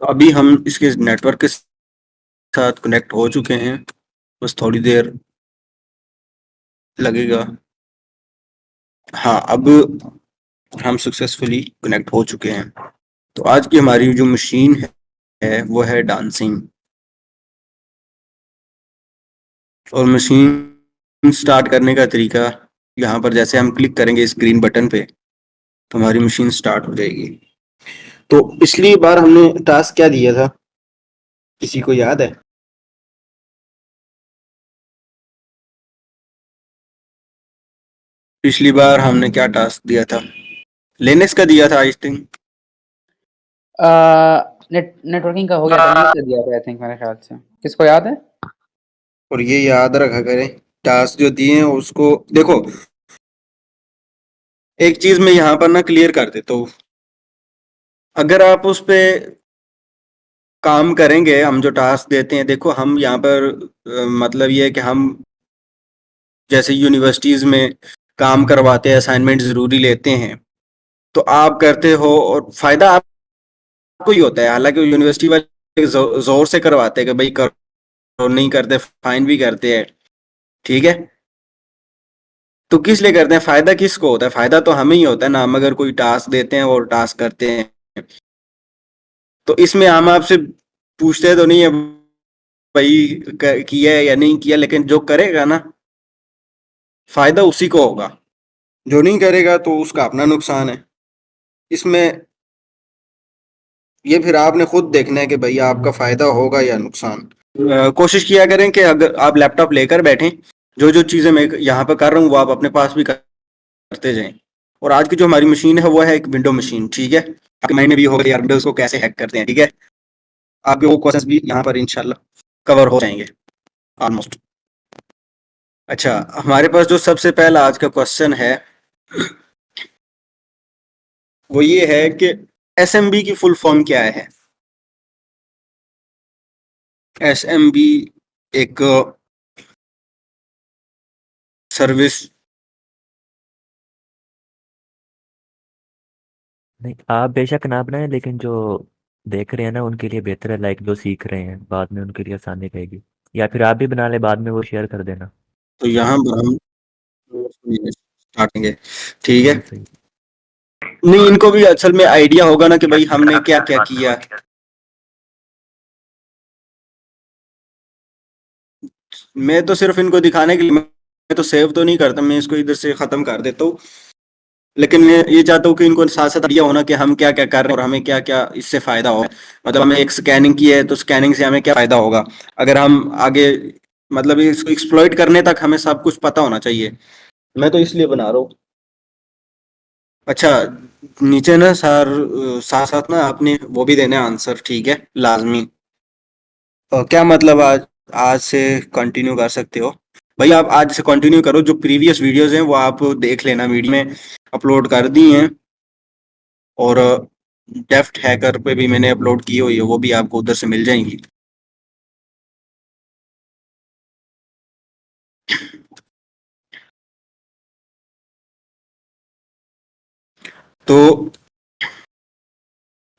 तो अभी हम इसके नेटवर्क के साथ कनेक्ट हो चुके हैं। बस थोड़ी देर लगेगा। हाँ, अब हम सक्सेसफुली कनेक्ट हो चुके हैं। तो आज की हमारी जो मशीन है वो है डांसिंग। और मशीन स्टार्ट करने का तरीका, यहाँ पर जैसे हम क्लिक करेंगे इस ग्रीन बटन पे तो हमारी मशीन स्टार्ट हो जाएगी। तो पिछली बार हमने टास्क क्या दिया था, किसी को याद है? पिछली बार हमने क्या टास्क दिया था? लिनक्स का दिया था आई थिंक। नेटवर्किंग का हो गया था, लिनक्स का दिया था आई थिंक मेरे ख्याल से। किसको याद है? और ये याद रखा करें, टास्क जो दिए हैं उसको देखो। एक चीज मैं यहाँ पर ना क्लियर कर देता हूँ। अगर आप उस पे काम करेंगे, हम जो टास्क देते हैं, देखो हम यहाँ पर मतलब ये है कि हम जैसे यूनिवर्सिटीज में काम करवाते हैं, असाइनमेंट जरूरी लेते हैं, तो आप करते हो और फायदा आपको ही होता है। हालांकि यूनिवर्सिटी वाले जोर से करवाते हैं कि भाई करो, नहीं करते फाइन भी करते हैं। ठीक है, तो किस लिए करते हैं? फायदा किसको होता है? फायदा तो हमें ही होता है ना। हम अगर कोई टास्क देते हैं और टास्क करते हैं, तो इसमें हम आपसे पूछते तो नहीं है भाई किया है या नहीं किया, लेकिन जो करेगा ना, फायदा उसी को होगा। जो नहीं करेगा तो उसका अपना नुकसान है इसमें। ये फिर आपने खुद देखना है कि भाई आपका फायदा होगा या नुकसान। कोशिश किया करें कि अगर आप लैपटॉप लेकर बैठें, जो जो चीज़ें मैं यहाँ पर कर रहा हूँ वो आप अपने पास भी करते जाएं। और आज की जो हमारी मशीन है वो है एक विंडो मशीन। ठीक है, आपके माइंड में भी होगा यार विंडोज को कैसे हैक करते हैं। ठीक है, आपके वो क्वेश्चंस भी यहाँ पर इंशाल्लाह कवर हो जाएंगे ऑलमोस्ट। अच्छा, हमारे पास जो सबसे पहला आज का क्वेश्चन है वो ये है कि एसएमबी की फुल फॉर्म क्या है? एसएमबी एक सर्विस। नहीं, आप बेशक ना बनाएं, लेकिन जो देख रहे हैं ना उनके लिए बेहतर है, लाइक जो सीख रहे हैं बाद में उनके लिए आसानी रहेगी। या फिर आप भी बना ले, बाद में वो शेयर कर देना। तो यहाँ पर हम स्टार्टिंग है। ठीक है, सही। नहीं इनको भी असल में आइडिया होगा ना कि भाई हमने क्या क्या किया। मैं तो सिर्फ इनको दिखाने के लिए, मैं तो सेव तो नहीं करता, मैं इसको इधर से खत्म कर देता हूँ। लेकिन मैं ये चाहता हूँ कि इनको साथ साथ आइडिया होना कि हम क्या क्या कर रहे हैं और हमें क्या क्या इससे फायदा हो। मतलब हमें एक स्कैनिंग की है तो स्कैनिंग से हमें क्या फायदा होगा, अगर हम आगे मतलब इसको एक्सप्लॉइट करने तक हमें सब कुछ पता होना चाहिए। मैं तो इसलिए बना रहा हूँ। अच्छा, नीचे ना सर साथ साथ ना आपने वो भी देना है आंसर। ठीक है, लाजमी। क्या मतलब आज आज से कंटिन्यू कर सकते हो भाई। आप आज से कंटिन्यू करो, जो प्रीवियस वीडियोस हैं वो आप देख लेना, वीडियो में अपलोड कर दी हैं। और डेफ्ट हैकर पे भी मैंने अपलोड की हुई है, वो भी आपको उधर से मिल जाएंगी। तो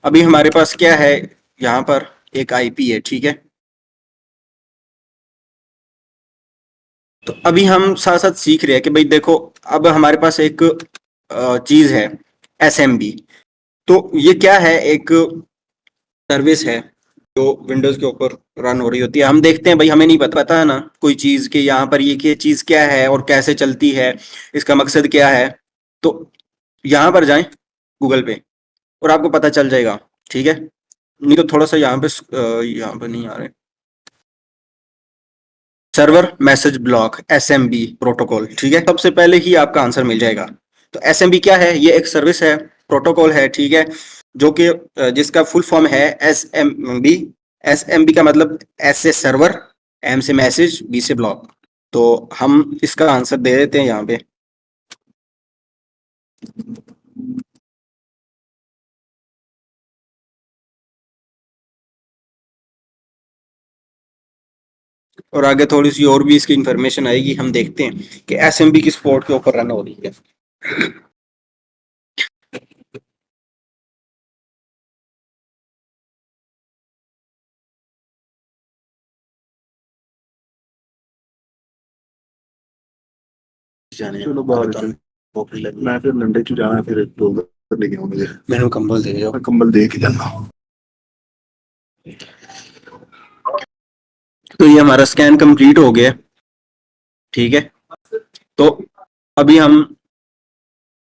अभी हमारे पास क्या है, यहाँ पर एक आईपी है। ठीक है, तो अभी हम साथ साथ सीख रहे हैं कि भाई देखो, अब हमारे पास एक चीज है एसएमबी। तो ये क्या है, एक सर्विस है जो विंडोज के ऊपर रन हो रही होती है। हम देखते हैं भाई, हमें नहीं पता है ना कोई चीज कि यहाँ पर ये चीज क्या है और कैसे चलती है, इसका मकसद क्या है। तो यहाँ पर जाएं गूगल पे और आपको पता चल जाएगा। ठीक है, नहीं तो थोड़ा सा यहाँ पे नहीं आ रहे। Server message block, SMB protocol. ठीक है, सबसे पहले ही आपका आंसर मिल जाएगा। तो एसएमबी क्या है? ये एक सर्विस है, प्रोटोकॉल है। ठीक है, जो कि जिसका फुल फॉर्म है एसएमबी। एसएमबी का मतलब एस से सर्वर, एम से मैसेज, बी से ब्लॉक। तो हम इसका आंसर दे देते हैं यहाँ पे। और आगे थोड़ी सी और भी इसकी इंफॉर्मेशन आएगी, हम देखते हैं कि एसएमबी किस पोर्ट के ऊपर रन हो रही है। जाने चलो बाहर चल मैं फिर लंडे च जाना फिर तो लेके आऊं मुझे मैंने कंबल दे जाओ मैं कंबल दे के जाना तो ये हमारा स्कैन कंप्लीट हो गया ठीक है तो अभी हम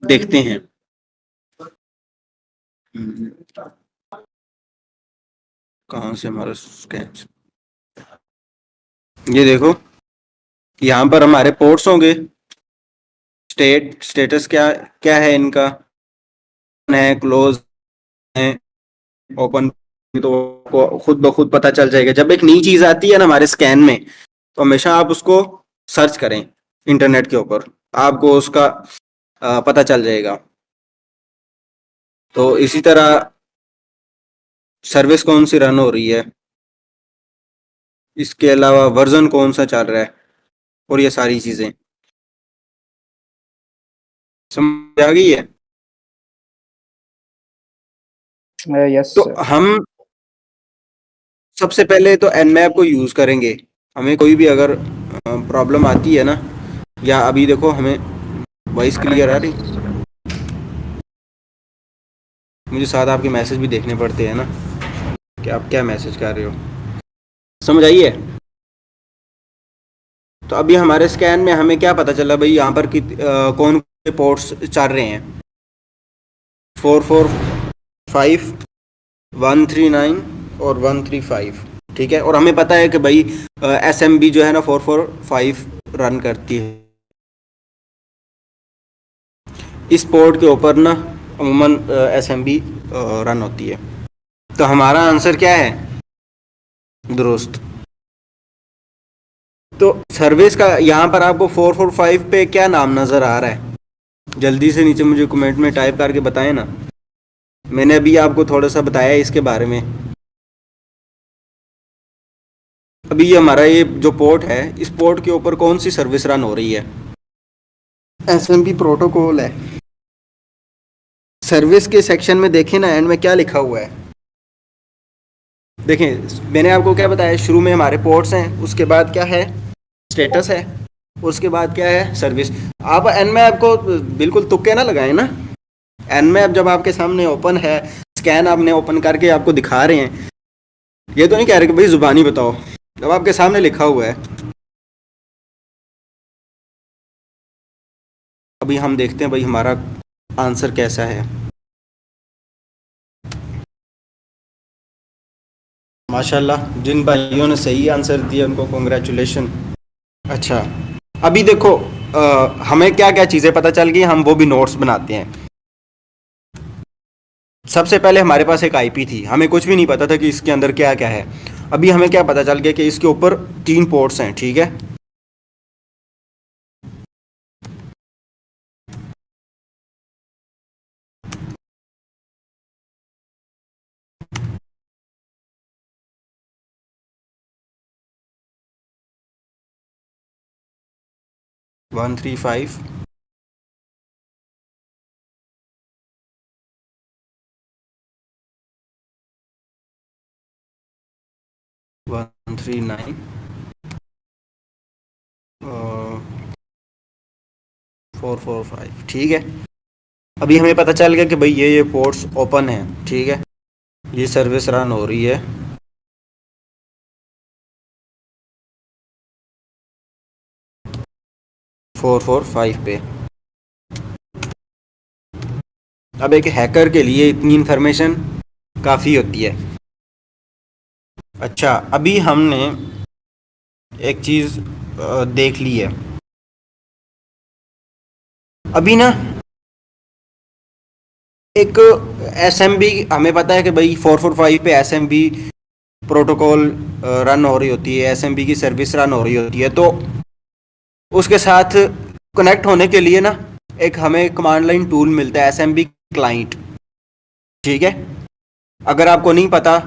देखते हैं कहाँ से हमारा स्कैन ये देखो यहाँ पर हमारे पोर्ट्स होंगे स्टेटस क्या क्या है इनका है क्लोज है ओपन तो को खुद ब खुद पता चल जाएगा जब एक नई चीज आती है ना हमारे स्कैन में तो हमेशा आप उसको सर्च करें इंटरनेट के ऊपर आपको उसका पता चल जाएगा तो इसी तरह सर्विस कौन सी रन हो रही है इसके अलावा वर्जन कौन सा चल रहा है और ये सारी चीजें समझ आ गई है यस तो हम सबसे पहले तो nmap को यूज करेंगे हमें कोई भी अगर प्रॉब्लम आती है ना या अभी देखो हमें वॉइस क्लियर आ रही मुझे साथ आपके मैसेज भी देखने पड़ते हैं ना कि आप क्या मैसेज कर रहे हो समझ आइए तो अभी हमारे स्कैन में हमें क्या पता चला भाई यहाँ पर कौन से पोर्ट्स चल रहे हैं 445 139 और 135 ठीक है और हमें पता है कि भाई SMB जो है ना 445 रन करती है इस पोर्ट के ऊपर ना अमूमन SMB रन होती है तो हमारा आंसर क्या है दुरुस्त तो सर्विस का यहाँ पर आपको 445 पे क्या नाम नज़र आ रहा है जल्दी से नीचे मुझे कमेंट में टाइप करके बताएं ना मैंने अभी आपको थोड़ा सा बताया इसके बारे में अभी ये हमारा ये जो पोर्ट है इस पोर्ट के ऊपर कौन सी सर्विस रन हो रही है SMB प्रोटोकॉल है सर्विस के सेक्शन में देखें ना एंड में क्या लिखा हुआ है देखें मैंने आपको क्या बताया शुरू में हमारे पोर्ट्स हैं उसके बाद क्या है स्टेटस है उसके बाद क्या है सर्विस आप nmap को बिल्कुल तुक्के ना लगाएं ना nmap जब आपके सामने ओपन है स्कैन आपने ओपन करके आपको दिखा रहे हैं ये तो नहीं कह रहे कि भाई जुबानी बताओ जब आपके सामने लिखा हुआ है अभी हम देखते हैं भाई हमारा आंसर कैसा है माशाल्लाह जिन भाइयों ने सही आंसर दिया उनको कॉन्ग्रेचुलेशन अच्छा अभी देखो हमें क्या क्या चीज़ें पता चल गई हम वो भी नोट्स बनाते हैं सबसे पहले हमारे पास एक आईपी थी हमें कुछ भी नहीं पता था कि इसके अंदर क्या क्या है अभी हमें क्या पता चल गया कि इसके ऊपर 3 पोर्ट्स हैं ठीक है one three five one three nine 445 ठीक है अभी हमें पता चल गया कि भाई ये पोर्ट्स ओपन है ठीक है ये सर्विस रन हो रही है फोर फोर फाइव पे अब एक हैकर के लिए इतनी इन्फॉर्मेशन काफ़ी होती है अच्छा अभी हमने एक चीज़ देख ली है अभी ना एक SMB हमें पता है कि भाई 445 पे SMB प्रोटोकॉल रन हो रही होती है SMB की सर्विस रन हो रही होती है तो उसके साथ कनेक्ट होने के लिए ना एक हमें कमांड लाइन टूल मिलता है SMB क्लाइंट ठीक है अगर आपको नहीं पता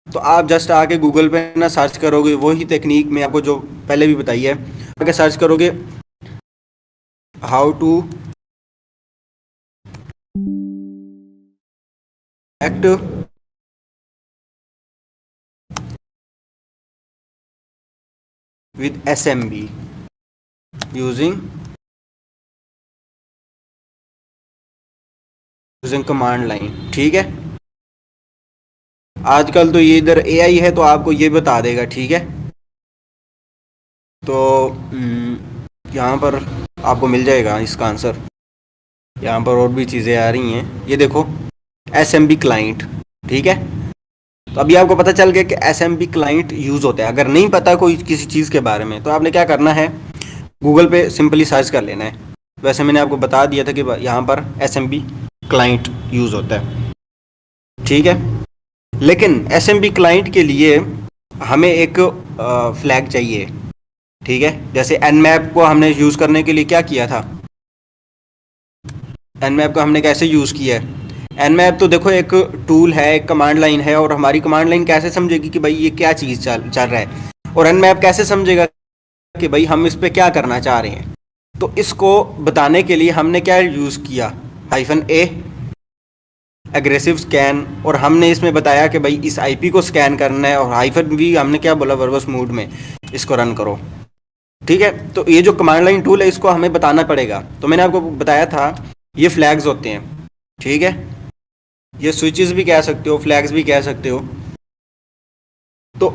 तो आप जस्ट आके गूगल पे ना सर्च करोगे वही टेक्निक में आपको जो पहले भी बताई है आगे सर्च करोगे how to act with SMB using using command line. ठीक है, आजकल तो ये इधर एआई है तो आपको ये बता देगा। ठीक है, तो यहाँ पर आपको मिल जाएगा इसका आंसर। यहाँ पर और भी चीज़ें आ रही हैं, ये देखो एसएमबी क्लाइंट। ठीक है, तो अभी आपको पता चल गया कि एसएमबी क्लाइंट यूज़ होता है। अगर नहीं पता कोई किसी चीज़ के बारे में तो आपने क्या करना है, गूगल पे सिंपली सर्च कर लेना है। वैसे मैंने आपको बता दिया था कि यहाँ पर एसएमबी क्लाइंट यूज़ होता है। ठीक है, लेकिन एसएमबी क्लाइंट के लिए हमें एक फ्लैग चाहिए। ठीक है, जैसे nmap को हमने यूज़ करने के लिए क्या किया था, nmap को हमने कैसे यूज़ किया है। nmap तो देखो एक टूल है, एक कमांड लाइन है, और हमारी कमांड लाइन कैसे समझेगी कि भाई ये क्या चीज़ चल रहा है, और nmap कैसे समझेगा कि भाई हम इस पर क्या करना चाह रहे हैं। तो इसको बताने के लिए हमने क्या यूज़ किया, -a एग्रेसिव स्कैन, और हमने इसमें बताया कि भाई इस आईपी को स्कैन करना है, और -v हमने क्या बोला, वर्बस मोड में इसको रन करो। ठीक है, तो ये जो कमांड लाइन टूल है इसको हमें बताना पड़ेगा। तो मैंने आपको बताया था ये फ्लैग्स होते हैं। ठीक है, ये स्विचेस भी कह सकते हो, फ्लैग्स भी कह सकते हो, तो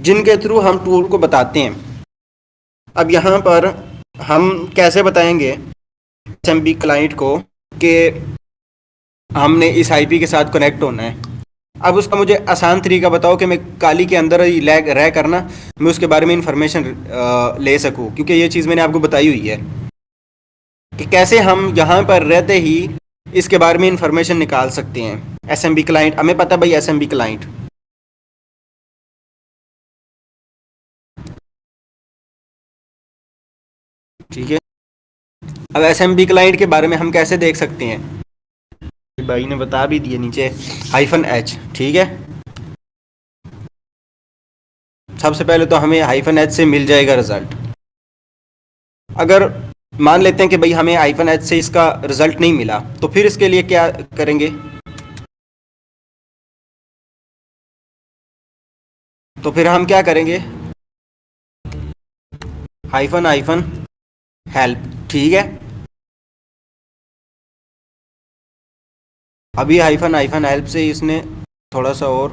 जिनके थ्रू हम टूल को बताते हैं। अब यहाँ पर हम कैसे बताएंगे एसएमबी क्लाइंट को कि हमने इस आईपी के साथ कनेक्ट होना है। अब उसका मुझे आसान तरीका बताओ कि मैं काली के अंदर ही रह करना मैं उसके बारे में इंफॉर्मेशन ले सकूं, क्योंकि ये चीज़ मैंने आपको बताई हुई है कि कैसे हम यहाँ पर रहते ही इसके बारे में इंफॉर्मेशन निकाल सकते हैं। एसएमबी क्लाइंट हमें पता है भाई, एसएमबी क्लाइंट। ठीक है, अब एसएमबी क्लाइंट के बारे में हम कैसे देख सकते हैं, भाई ने बता भी दिया नीचे -h। ठीक है, सबसे पहले तो हमें -h से मिल जाएगा रिजल्ट। अगर मान लेते हैं कि भाई हमें -h से इसका रिजल्ट नहीं मिला, तो फिर इसके लिए क्या करेंगे, तो फिर हम क्या करेंगे, -हेल्प। ठीक है, अभी -हेल्प से इसने थोड़ा सा और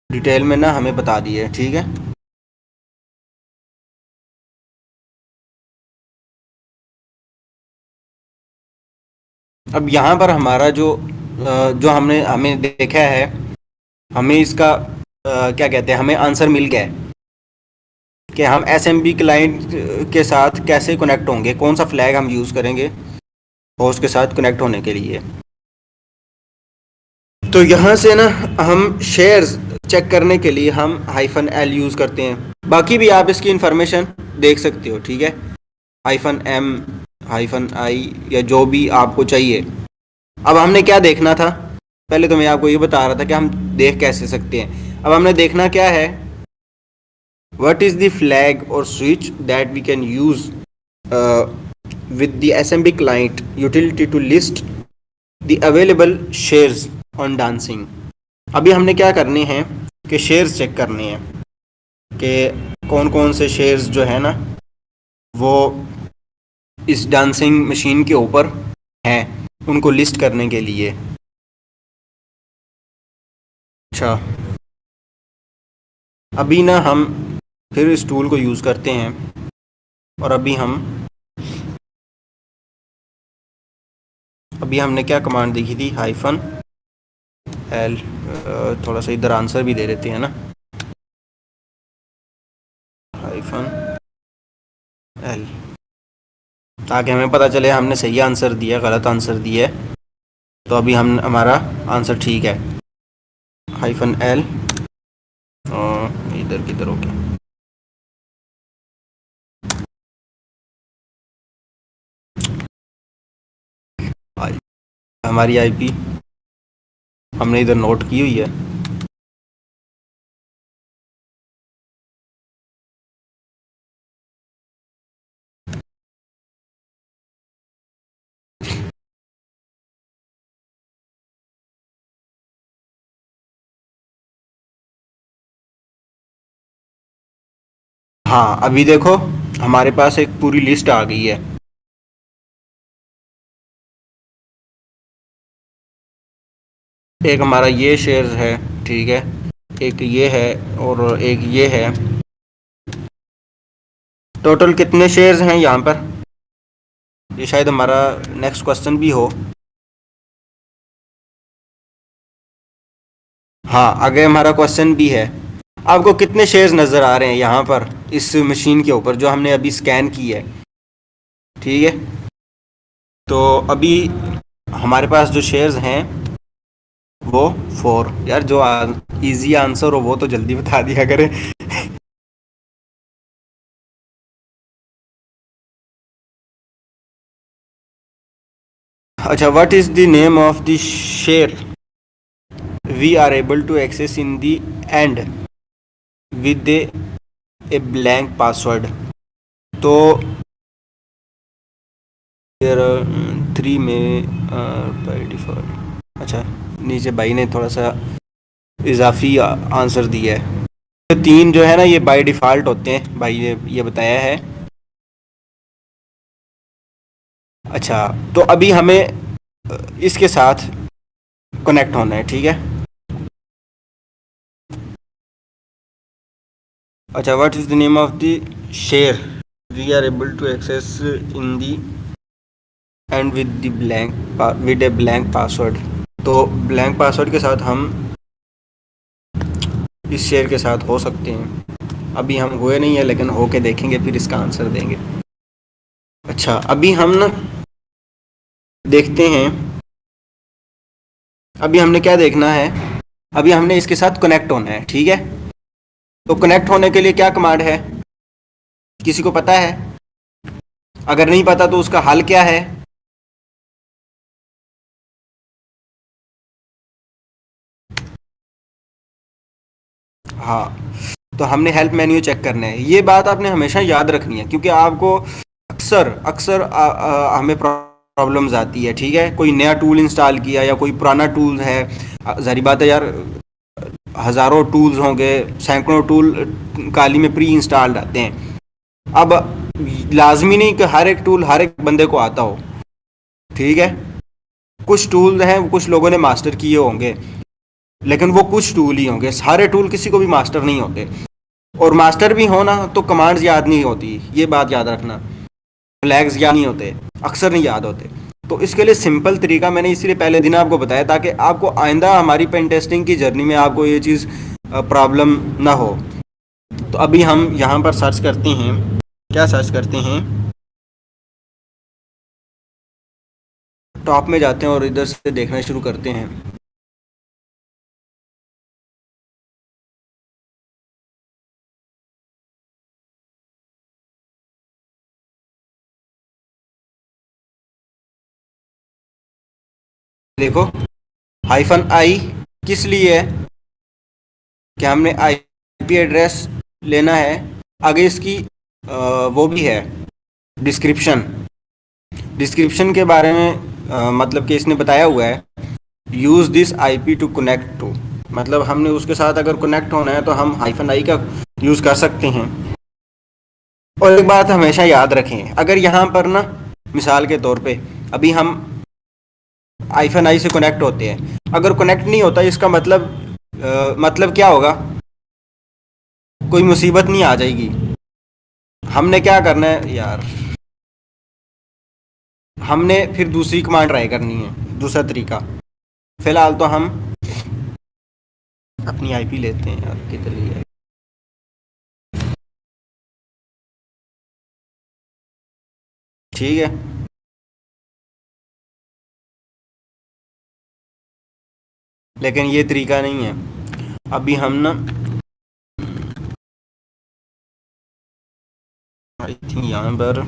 डिटेल में ना हमें बता दिया है। ठीक है, अब यहाँ पर हमारा जो हमें देखा है, हमें इसका क्या कहते हैं, हमें आंसर मिल गया है कि हम एसएमबी क्लाइंट के साथ कैसे कनेक्ट होंगे, कौन सा फ्लैग हम यूज़ करेंगे होस्ट के साथ कनेक्ट होने के लिए। तो यहाँ से ना हम शेयर्स चेक करने के लिए हम -l यूज़ करते हैं। बाकी भी आप इसकी इंफॉर्मेशन देख सकते हो। ठीक है, -m -i या जो भी आपको चाहिए। अब हमने क्या देखना था, पहले तो मैं आपको ये बता रहा था कि हम देख कैसे सकते हैं। अब हमने देखना क्या है, what is the flag or switch that we can use with the SMB client utility to list the available shares on dancing। अभी हमने क्या करने हैं कि शेयर्स चेक करने हैं कि कौन कौन से शेयर्स जो है ना वो इस डांसिंग मशीन के ऊपर हैं, उनको लिस्ट करने के लिए। अच्छा, अभी ना हम फिर इस टूल को यूज़ करते हैं, और अभी हमने क्या कमांड देखी थी, -l। थोड़ा सा इधर आंसर भी दे देते हैं ना, -l, ताकि हमें पता चले हमने सही आंसर दिया गलत आंसर दिया है। तो अभी हमारा आंसर ठीक है, -l। इधर किधर हो गया, हमारी आईपी हमने इधर नोट की हुई है। हाँ, अभी देखो हमारे पास एक पूरी लिस्ट आ गई है। एक हमारा ये शेयर्स है, ठीक है, एक ये है और एक ये है। टोटल कितने शेयर्स हैं यहाँ पर? ये शायद हमारा नेक्स्ट क्वेश्चन भी हो। हाँ, आगे हमारा क्वेश्चन भी है। आपको कितने शेयर्स नज़र आ रहे हैं यहाँ पर इस मशीन के ऊपर जो हमने अभी स्कैन की है? ठीक है, तो अभी हमारे पास जो शेयर्स हैं वो 4। यार जो इजी आंसर हो वो तो जल्दी बता दिया करें। अच्छा, what is the name of the share we are able to access in the end with a blank password? तो 3 में बाई डिफ़ॉल्ट। अच्छा, नीचे भाई ने थोड़ा सा इजाफी आंसर दिया है। तो 3 जो है ना ये बाय डिफ़ॉल्ट होते हैं, भाई ने ये बताया है। अच्छा, तो अभी हमें इसके साथ कनेक्ट होना है, ठीक है। अच्छा, what is the name of the share we are able to access in the end with a blank password? तो ब्लैंक पासवर्ड के साथ हम इस शेयर के साथ हो सकते हैं। अभी हम हुए नहीं है लेकिन हो के देखेंगे, फिर इसका आंसर देंगे। अच्छा, अभी हम ना देखते हैं, अभी हमने क्या देखना है? अभी हमने इसके साथ कनेक्ट होना है, ठीक है। तो कनेक्ट होने के लिए क्या कमांड है, किसी को पता है? अगर नहीं पता तो उसका हल क्या है? हाँ, तो हमने हेल्प मेन्यू चेक करना है। ये बात आपने हमेशा याद रखनी है क्योंकि आपको अक्सर अक्सर हमें प्रॉब्लम्स आती है, ठीक है। कोई नया टूल इंस्टॉल किया या कोई पुराना टूल है, ज़ाहिर बात है यार, हज़ारों टूल्स होंगे, सैकड़ों टूल काली में प्री इंस्टॉल्ड आते हैं। अब लाजमी नहीं कि हर एक टूल हर एक बंदे को आता हो, ठीक है। कुछ टूल हैं कुछ लोगों ने मास्टर किए होंगे, लेकिन वो कुछ टूल ही होंगे, सारे टूल किसी को भी मास्टर नहीं होते। और मास्टर भी होना तो कमांड्स याद नहीं होती, ये बात याद रखना। फ्लैग्स याद नहीं होते, अक्सर नहीं याद होते। तो इसके लिए सिंपल तरीका मैंने इसीलिए पहले दिन आपको बताया ताकि आपको आइंदा हमारी पेन टेस्टिंग की जर्नी में आपको ये चीज़ प्रॉब्लम ना हो। तो अभी हम यहाँ पर सर्च करते हैं, क्या सर्च करते हैं, टॉप में जाते हैं और इधर से देखना शुरू करते हैं। देखो, -i किस लिए है कि हमने आईपी एड्रेस लेना है। आगे इसकी वो भी है डिस्क्रिप्शन। डिस्क्रिप्शन के बारे में मतलब कि इसने बताया हुआ है, use this IP to connect to, मतलब हमने उसके साथ अगर कनेक्ट होना है तो हम -i का यूज़ कर सकते हैं। और एक बात हमेशा याद रखें, अगर यहाँ पर ना मिसाल के तौर पे अभी हम -i से कनेक्ट होते हैं, अगर कनेक्ट नहीं होता इसका मतलब क्या होगा, कोई मुसीबत नहीं आ जाएगी। हमने क्या करना है यार, हमने फिर दूसरी कमांड ट्राई करनी है, दूसरा तरीका। फिलहाल तो हम अपनी आईपी लेते हैं यार, किधर ही है। ठीक है, लेकिन ये तरीका नहीं है। अभी हम ना आई थिंक यहाँ पर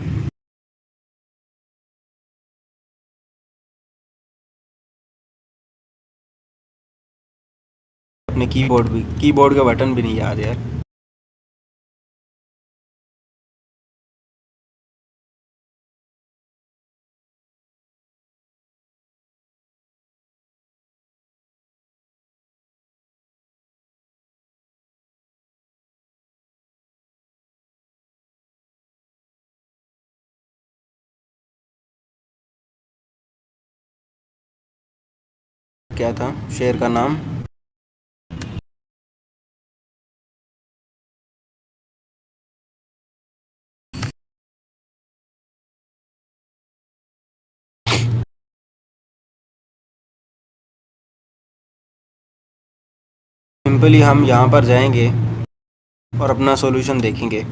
अपने कीबोर्ड का बटन भी नहीं याद यार। क्या था शेयर का नाम? सिंपली हम यहाँ पर जाएंगे और अपना सॉल्यूशन देखेंगे।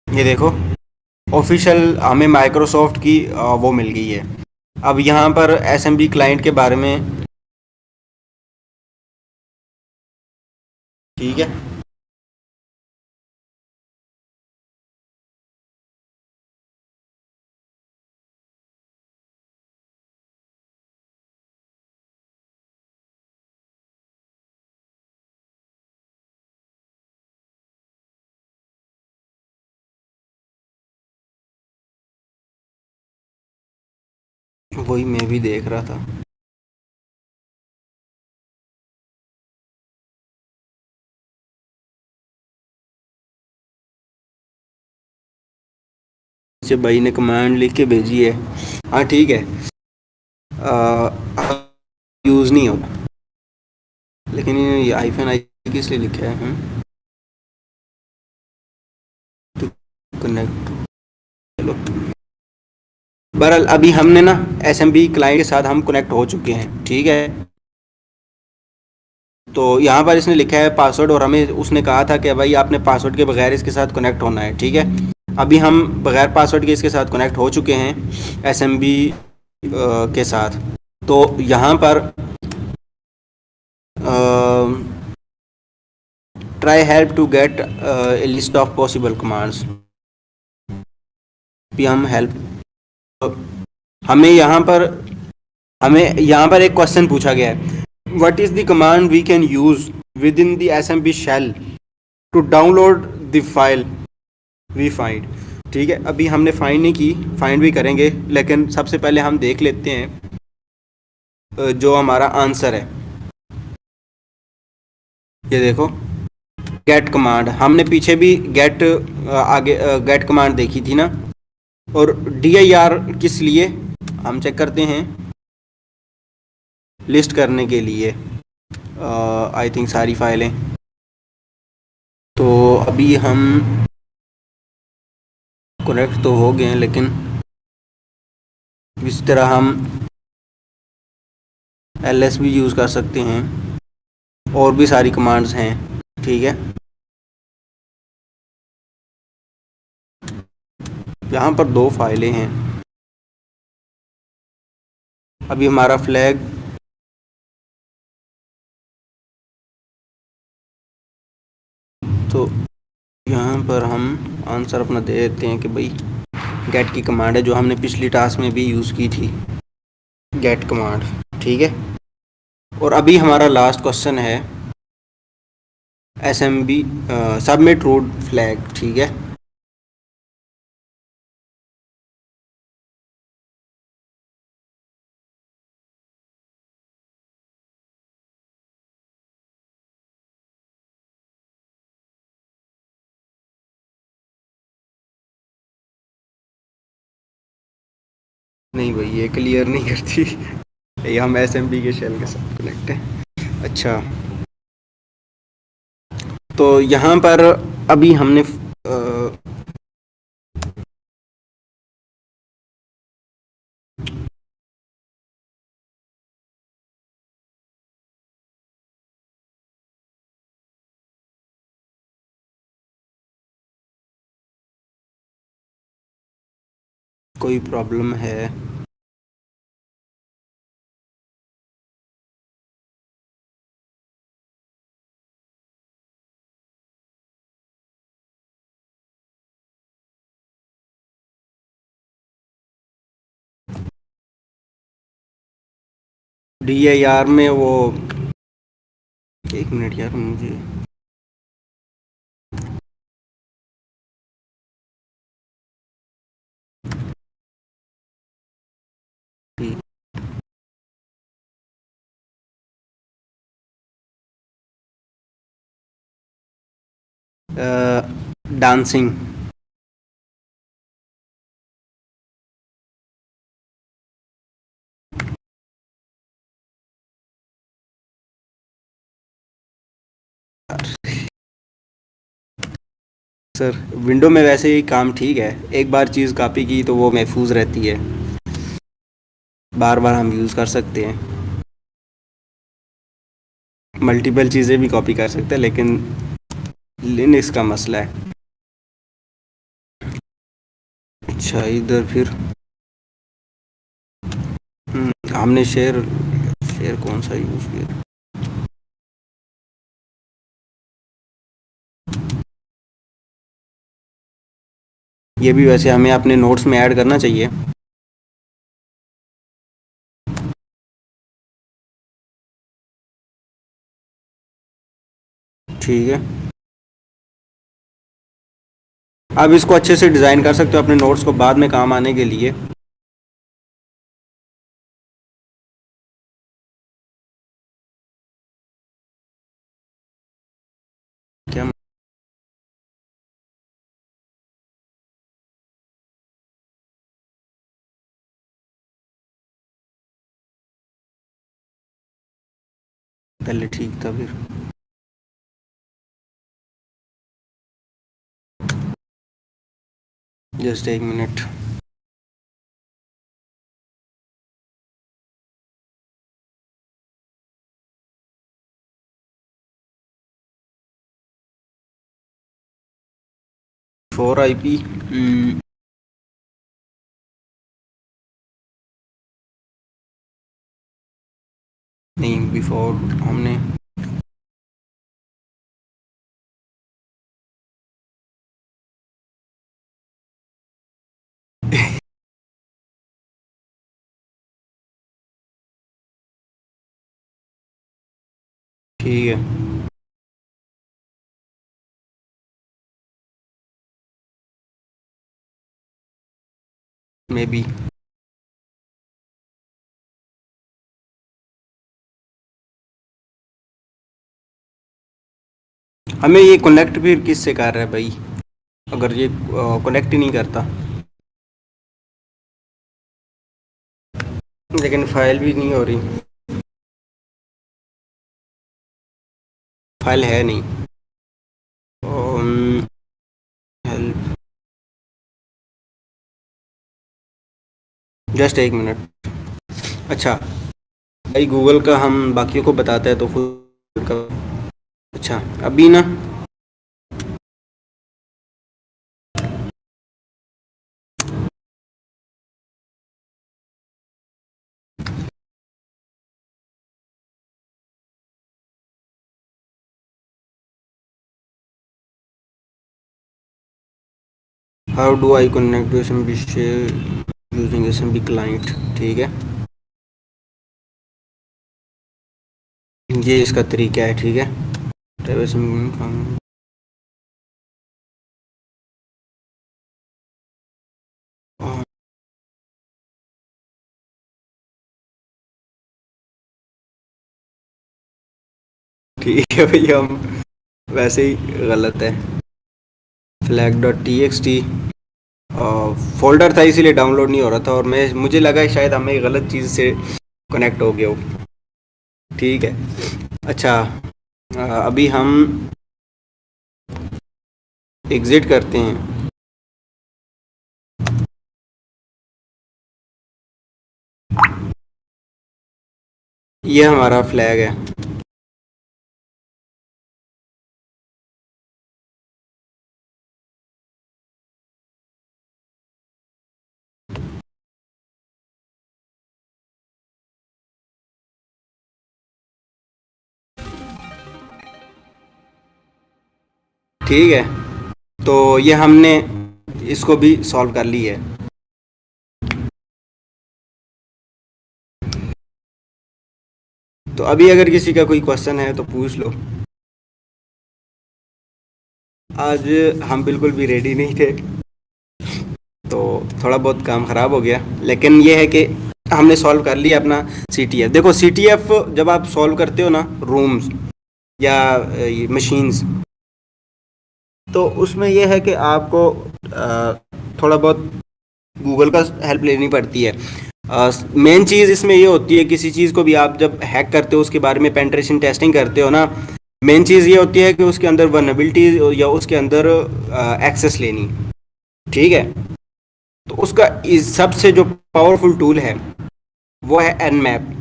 ये देखो ऑफिशियल हमें माइक्रोसॉफ्ट की वो मिल गई है। अब यहाँ पर एसएमबी क्लाइंट के बारे में, ठीक है, वही मैं भी देख रहा था। से भाई ने कमांड लिख के भेजी है। हाँ ठीक है, यूज़ नहीं होगा, लेकिन ये आईफन आई किस लिए लिखा है? टू कनेक्ट, चलो बहरहाल अभी हमने ना एसएमबी क्लाइंट के साथ हम कनेक्ट हो चुके हैं, ठीक है। तो यहाँ पर इसने लिखा है पासवर्ड, और हमें उसने कहा था कि भाई आपने पासवर्ड के बगैर इसके साथ कनेक्ट होना है, ठीक है। अभी हम बगैर पासवर्ड के इसके साथ कनेक्ट हो चुके हैं एसएमबी के साथ। तो यहाँ पर try help to get a list of possible commands. भी हम हेल्प, हमें यहाँ पर एक क्वेश्चन पूछा गया है, what is the command we can use within the SMB shell to download the file we find. ठीक है, अभी हमने फाइंड नहीं की, फाइंड भी करेंगे, लेकिन सबसे पहले हम देख लेते हैं जो हमारा आंसर है। ये देखो गेट कमांड, हमने पीछे भी गेट आगे गेट कमांड देखी थी ना। और dir किस लिए, हम चेक करते हैं, लिस्ट करने के लिए आई थिंक सारी फाइलें। तो अभी हम कनेक्ट तो हो गए हैं, लेकिन इस तरह हम ls भी यूज़ कर सकते हैं, और भी सारी कमांड्स हैं, ठीक है। यहाँ पर 2 फाइलें हैं। अभी हमारा फ्लैग तो यहाँ पर हम आंसर अपना दे देते हैं कि भाई गेट की कमांड है, जो हमने पिछली टास्क में भी यूज़ की थी, गेट कमांड, ठीक है। और अभी हमारा लास्ट क्वेश्चन है एसएमबी सबमिट रूट फ्लैग, ठीक है। नहीं भाई ये क्लियर नहीं करती ये हम एसएमबी के शेल के साथ कनेक्ट है। अच्छा, तो यहाँ पर अभी हमने कोई प्रॉब्लम है? dir में वो, एक मिनट यार मुझे डांसिंग। सर विंडो में वैसे ही काम ठीक है, एक बार चीज़ कॉपी की तो वो महफूज रहती है, बार बार हम यूज़ कर सकते हैं, मल्टीपल चीज़ें भी कॉपी कर सकते हैं, लेकिन लिनक्स का मसला है। अच्छा इधर फिर हमने शेयर शेयर कौन सा यूज़ किया? ये भी वैसे हमें अपने नोट्स में ऐड करना चाहिए। ठीक है, आप इसको अच्छे से डिज़ाइन कर सकते हो अपने नोट्स को बाद में काम आने के लिए। क्या पहले ठीक था फिर। जस्ट एक मिनट। फोर IP नहीं, बिफोर हमने ठीक है, मे बी हमें ये कनेक्ट भी किससे कर रहा है भाई, अगर ये कनेक्ट ही नहीं करता, लेकिन फाइल भी नहीं हो रही, फाइल है नहीं। हेल्प, जस्ट एक मिनट। अच्छा भाई गूगल का हम बाकियों को बताते हैं तो खुद का। अच्छा अभी ना how do I connect to SMB using SMB client. ठीक है, ये इसका तरीका है। ठीक है, ठीक है भैया, हम वैसे ही गलत है। flag.txt फोल्डर था इसीलिए डाउनलोड नहीं हो रहा था, और मुझे लगा शायद हमें गलत चीज़ से कनेक्ट हो गया हो। ठीक है, अच्छा अभी हम एग्ज़िट करते हैं। ये हमारा फ्लैग है। ठीक है, तो ये हमने इसको भी सॉल्व कर ली है। तो अभी अगर किसी का कोई क्वेश्चन है तो पूछ लो। आज हम बिल्कुल भी रेडी नहीं थे, तो थोड़ा बहुत काम ख़राब हो गया, लेकिन ये है कि हमने सॉल्व कर लिया अपना CTF। देखो CTF जब आप सॉल्व करते हो ना रूम्स या मशीन्स, तो उसमें यह है कि आपको थोड़ा बहुत गूगल का हेल्प लेनी पड़ती है। मेन चीज़ इसमें ये होती है, किसी चीज़ को भी आप जब हैक करते हो उसके बारे में पेनिट्रेशन टेस्टिंग करते हो ना, मेन चीज़ ये होती है कि उसके अंदर वल्नरेबिलिटी या उसके अंदर एक्सेस लेनी, ठीक है। तो उसका सबसे जो पावरफुल टूल है वो है एनमैप।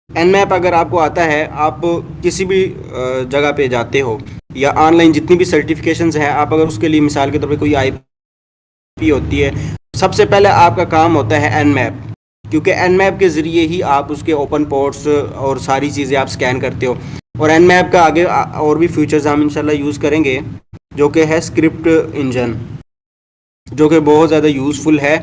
एनमैप अगर आपको आता है, आप किसी भी जगह पे जाते हो या ऑनलाइन जितनी भी सर्टिफिकेशंस हैं, आप अगर उसके लिए मिसाल के तौर पे कोई आईपी होती है, सबसे पहले आपका काम होता है एनमैप, क्योंकि एनमैप के ज़रिए ही आप उसके ओपन पोर्ट्स और सारी चीज़ें आप स्कैन करते हो। और एनमैप का आगे और भी फीचर्स हम इंशाल्लाह यूज़ करेंगे, जो कि है स्क्रिप्ट इंजन, जो कि बहुत ज़्यादा यूज़फुल है